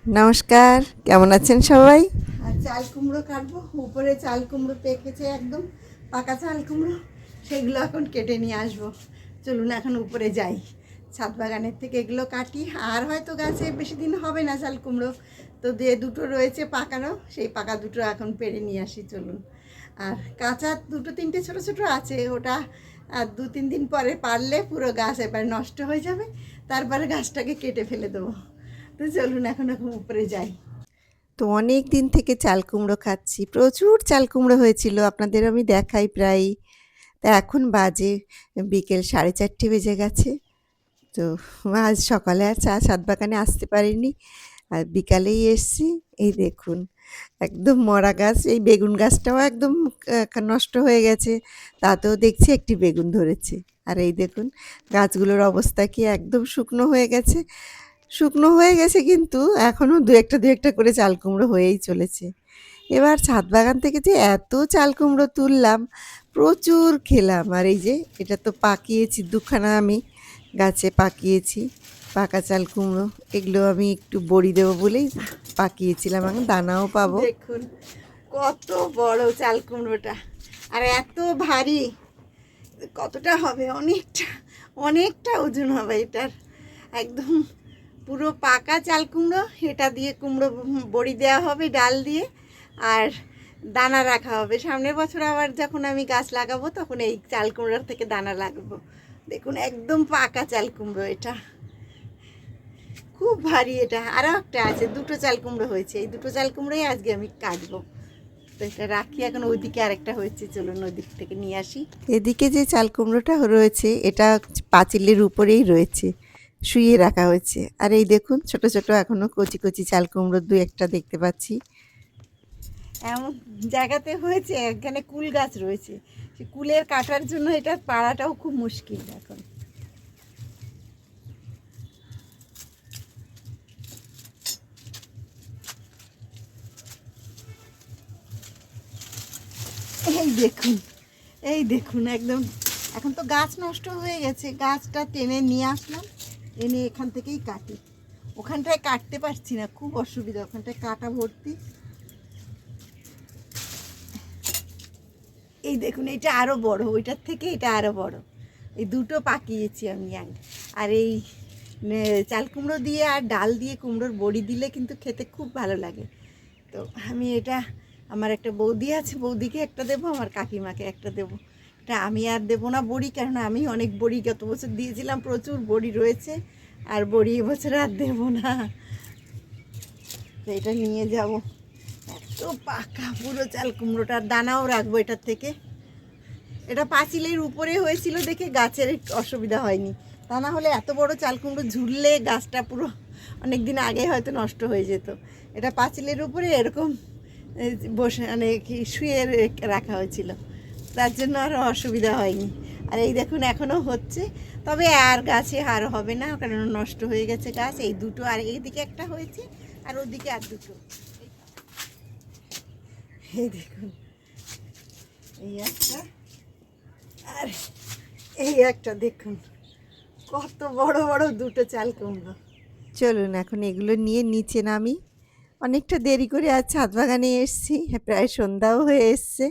নমস্কার, কেমন আছেন সবাই? আর চাল কুমড়ো কাটবো, উপরে চাল কুমড়ো পেকেছে একদম পাকা চাল কুমড়ো, সেগুলো এখন কেটে নিয়ে আসবো। চলুন এখন উপরে যাই, ছাদ বাগানের থেকে এগুলো কাটি। আর হয়তো গাছে বেশি দিন হবে না চাল কুমড়ো, তো দিয়ে দুটো রয়েছে পাকানো, সেই পাকা দুটো এখন পেড়ে নিয়ে আসি চলুন। আর কাঁচা দুটো তিনটে ছোটো ছোটো আছে, ওটা আর 2-3 দিন পরে পারলে পুরো গাছ এবার নষ্ট হয়ে যাবে, তারপরে গাছটাকে কেটে ফেলে দেবো। তো চলুন এখন এখন উপরে যাই। তো অনেক দিন থেকে চাল কুমড়ো খাচ্ছি, প্রচুর চাল কুমড়ো হয়েছিল, আপনাদের আমি দেখাই প্রায়ই। তা এখন বাজে বিকেল 4:30 বেজে গেছে। তো আজ সকালে আর ছাদ বাগানে আসতে পারিনি, আর বিকালেই এসছি। এই দেখুন, একদম মরা গাছ। এই বেগুন গাছটাও একদম নষ্ট হয়ে গেছে, তাতেও দেখছি একটি বেগুন ধরেছে। আর এই দেখুন, গাছগুলোর অবস্থা কি একদম শুকনো হয়ে গেছে। শুকনো হয়ে গেছে, কিন্তু এখনও দু একটা করে চাল কুমড়ো হয়েই চলেছে। এবার ছাদ বাগান থেকে যে এত চাল কুমড়ো তুললাম, প্রচুর খেলাম। আর এই যে এটা তো পাকিয়েছি, দুখানা আমি গাছে পাকিয়েছি পাকা চাল কুমড়ো। এগুলো আমি একটু বড়ি দেবো বলেই পাকিয়েছিলাম, এখন দানাও পাবো। দেখুন কত বড় চাল কুমড়োটা, আর এত ভারী, কতটা হবে, অনেকটা অনেকটা ওজন হবে এটার। একদম পুরো পাকা চাল কুমড়ো, এটা দিয়ে কুমড়ো বড়ি দেওয়া হবে ডাল দিয়ে, আর দানা রাখা হবে। সামনের বছর আবার যখন আমি গাছ লাগাবো তখন এই চাল কুমড়োর থেকে দানা লাগবো। দেখুন একদম পাকা চাল কুমড়ো এটা, খুব ভারী এটা। আরও একটা আছে, দুটো চাল কুমড়ো হয়েছে, এই দুটো চাল কুমড়োই আজকে আমি কাটবো। তো এটা রাখি এখন, ওইদিকে আরেকটা হয়েছে, চলুন ওই দিক থেকে নিয়ে আসি। এদিকে যে চাল কুমড়োটা রয়েছে, এটা পাঁচিলের উপরেই রয়েছে, শুইয়ে রাখা হয়েছে। আর এই দেখুন, ছোট ছোট এখনো কচি কচি চাল কুমড়ো দু একটা দেখতে পাচ্ছি। এমন জায়গাতে হয়েছে, এখানে কুল গাছ রয়েছে, সে কুলের কাটার জন্য এটা পাড়াটাও খুব মুশকিল এখন। এই দেখুন, এই দেখুন একদম, এখন তো গাছ নষ্ট হয়ে গেছে, গাছটা টেনে নিয়ে আসলাম, এনে এখান থেকেই কাটি। ওখানটায় কাটতে পারছি না, খুব অসুবিধা, ওখানটায় কাটা ভর্তি। এই দেখুন, এটা আরও বড়, ওইটার থেকে এটা আরও বড়। এই দুটো পাকিয়েছি আমি। আর এই চাল কুমড়ো দিয়ে আর ডাল দিয়ে কুমড়োর বড়ি দিলে কিন্তু খেতে খুব ভালো লাগে। তো আমি এটা, আমার একটা বৌদি আছে, বৌদিকে একটা দেবো, আমার কাকিমাকে একটা দেবো। এটা আমি আর দেবো না বড়ি, কারণ আমি অনেক বড়ি গত বছর দিয়েছিলাম, প্রচুর বড়ি রয়েছে, আর বড়ি এবছর আর দেবো না। তো এটা নিয়ে যাব, এত পাকা পুরো চাল কুমড়োটার দানাও রাখবো এটার থেকে। এটা পাঁচিলের উপরে হয়েছিল দেখে গাছের অসুবিধা হয়নি, তা না হলে এত বড় চাল কুমড়ো ঝুললে গাছটা পুরো অনেক দিন আগে হয়তো নষ্ট হয়ে যেত। এটা পাঁচিলের উপরে এরকম বসে মানে কি শুয়ে রাখা হয়েছিল, তার জন্য আর অসুবিধা হয়নি। আর এই দেখুন এখনও হচ্ছে, তবে আর গাছে আর হবে না, কারণ নষ্ট হয়ে গেছে গাছ। এই দুটো, আর এইদিকে একটা হয়েছে, আর ওদিকে আর দুটো। এই দেখুন, এই একটা, আর এই একটা দেখুন, কত বড় বড় দুটো চাল কুমড়ো। চলুন এখন এগুলো নিয়ে নিচে নামি। অনেকটা দেরি করে আজ ছাদ বাগানে এসছি, প্রায় সন্ধ্যাও হয়ে এসছে।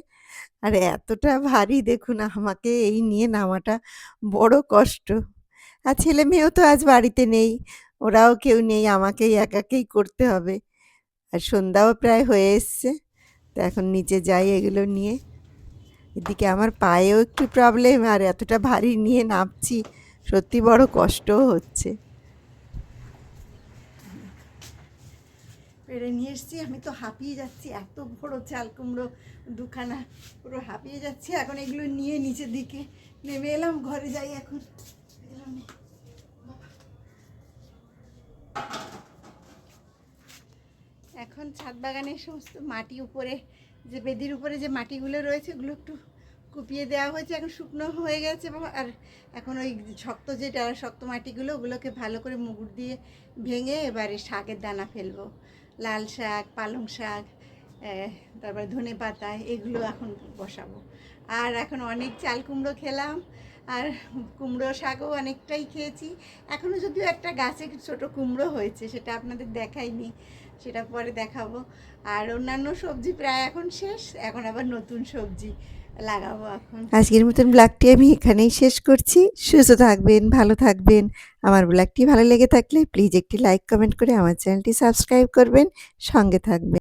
আর এতটা ভারী, দেখুন আমাকে এই নিয়ে নামাটা বড় কষ্ট। আর ছেলে মেয়েও তো আজ বাড়িতে নেই, ওরাও কেউ নেই, আমাকেই একাকেই করতে হবে। আর সন্ধ্যাও প্রায় হয়ে এসছে। তো এখন নিচে যাই এগুলো নিয়ে। এদিকে আমার পায়েও একটু প্রবলেম, আর এতটা ভারী নিয়ে নামছি, সত্যি বড় কষ্টও হচ্ছে। পেরে নিয়ে এসছি, আমি তো হাঁপিয়ে যাচ্ছি, এত বড় চাল কুমড়ো দুখানা, পুরো হাঁপিয়ে যাচ্ছি। এখন এগুলো নিয়ে নিচের দিকে নেমে এলাম, ঘরে যাই এখন। এখন ছাদ বাগানের সমস্ত মাটি উপরে, যে বেদির উপরে যে মাটিগুলো রয়েছে, ওগুলো একটু কুপিয়ে দেওয়া হয়েছে, এখন শুকনো হয়ে গেছে। আর এখন ওই শক্ত, যেটা শক্ত মাটিগুলো, ওগুলোকে ভালো করে মুগুর দিয়ে ভেঙে এবারে শাকের দানা ফেলবো। লাল শাক, পালং শাক, তারপরে ধনে পাতা, এগুলো এখন বসাবো। আর এখন অনেক চাল কুমড়ো খেলাম, আর কুমড়ো শাকও অনেকটাই খেয়েছি। এখনও যদিও একটা গাছে ছোট কুমড়ো হয়েছে, সেটা আপনাদের দেখাইনি, সেটা পরে দেখাবো। আর অন্যান্য সবজি প্রায় এখন শেষ, এখন আবার নতুন সবজি লাগাবো এখন। আজকের মতন ব্লগটি আমি এখানেই শেষ করছি। সুস্থ থাকবেন, ভালো থাকবেন। আমার ব্লগটি ভালো লেগে থাকলে প্লিজ একটি লাইক কমেন্ট করে আমার চ্যানেলটি সাবস্ক্রাইব করবেন, সঙ্গে থাকবেন।